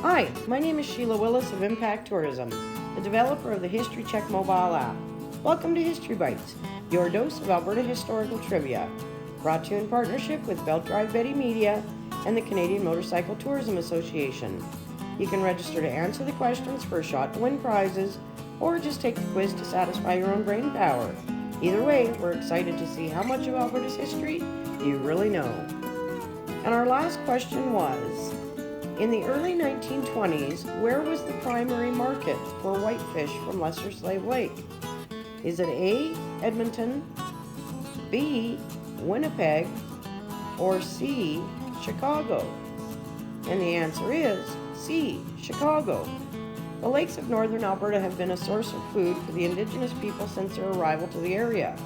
Hi, my name is Sheila Willis of Impact Tourism, the developer of the History Check mobile app. Welcome to History Bytes, your dose of Alberta Historical Trivia, brought to you in partnership with Belt Drive Betty Media and the Canadian Motorcycle Tourism Association. You can register to answer the questions for a shot to win prizes, or just take the quiz to satisfy your own brain power. Either way, we're excited to see how much of Alberta's history you really know. And our last question was, in the early 1920s, where was the primary market for whitefish from Lesser Slave Lake? Is it A, Edmonton, B, Winnipeg, or C, Chicago? And the answer is C, Chicago. The lakes of northern Alberta have been a source of food for the Indigenous people since their arrival to the area.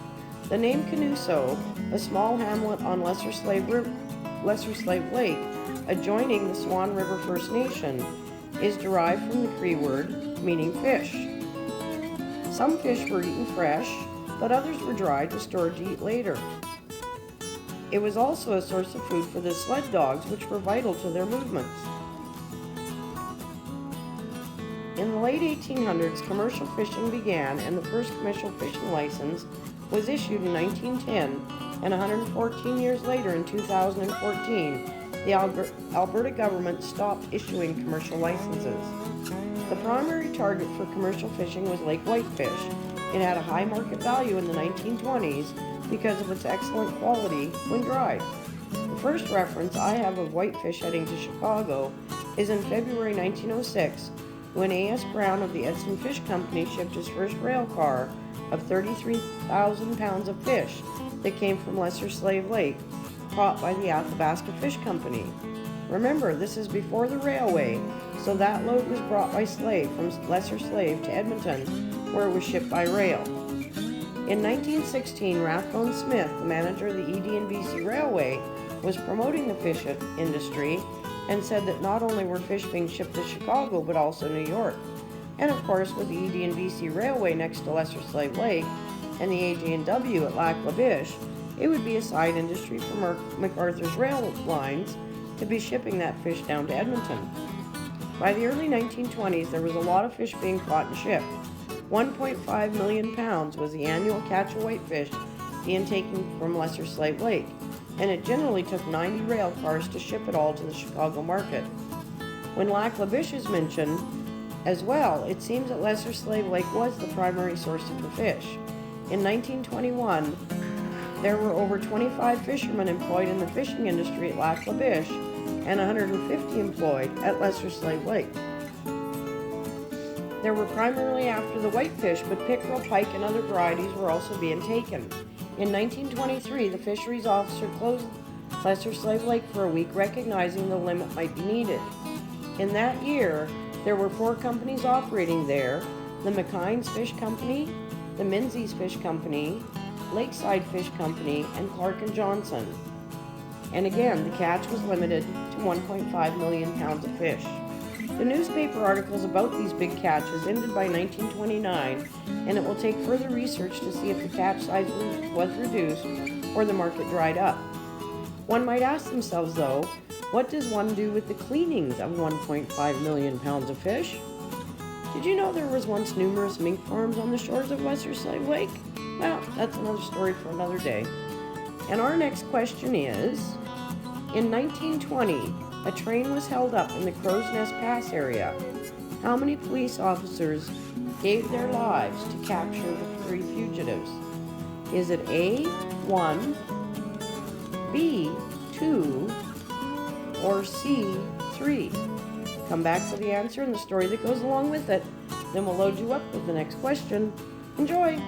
The name Kinuso, a small hamlet on Lesser Slave Lake, adjoining the Swan River First Nation, is derived from the Cree word meaning fish. Some fish were eaten fresh, but others were dried to store to eat later. It was also a source of food for the sled dogs, which were vital to their movements. In the late 1800s, commercial fishing began, and the first commercial fishing license was issued in 1910, and 114 years later, in 2014, the Alberta government stopped issuing commercial licenses. The primary target for commercial fishing was lake whitefish. It had a high market value in the 1920s because of its excellent quality when dried. The first reference I have of whitefish heading to Chicago is in February 1906, when A.S. Brown of the Edson Fish Company shipped his first rail car of 33,000 pounds of fish that came from Lesser Slave Lake, caught by the Athabasca Fish Company. Remember, this is before the railway, so that load was brought by slave from Lesser Slave to Edmonton, where it was shipped by rail. In 1916, Rathbone Smith, the manager of the ED and BC Railway, was promoting the fish industry and said that not only were fish being shipped to Chicago, but also New York. And of course, with the ED and BC Railway next to Lesser Slave Lake and the AJ&W at Lac La Biche, it would be a side industry for MacArthur's rail lines to be shipping that fish down to Edmonton. By the early 1920s, there was a lot of fish being caught and shipped. 1.5 million pounds was the annual catch of whitefish being taken from Lesser Slave Lake, and it generally took 90 rail cars to ship it all to the Chicago market. When Lac La Biche is mentioned as well, it seems that Lesser Slave Lake was the primary source of the fish. In 1921, there were over 25 fishermen employed in the fishing industry at Lac La Biche and 150 employed at Lesser Slave Lake. They were primarily after the whitefish, but pickerel, pike, and other varieties were also being taken. In 1923, the fisheries officer closed Lesser Slave Lake for a week, recognizing the limit might be needed. In that year, there were 4 companies operating there: the McKine's Fish Company, the Menzies Fish Company, Lakeside Fish Company, and Clark & Johnson. And again, the catch was limited to 1.5 million pounds of fish. The newspaper articles about these big catches ended by 1929, and it will take further research to see if the catch size was reduced or the market dried up. One might ask themselves, though, what does one do with the cleanings of 1.5 million pounds of fish? Did you know there was once numerous mink farms on the shores of Lesser Slave Lake? Well, that's another story for another day. And our next question is, in 1920, a train was held up in the Crow's Nest Pass area. How many police officers gave their lives to capture the 3 fugitives? Is it A, 1, B, 2, or C, 3? Come back for the answer and the story that goes along with it. Then we'll load you up with the next question. Enjoy!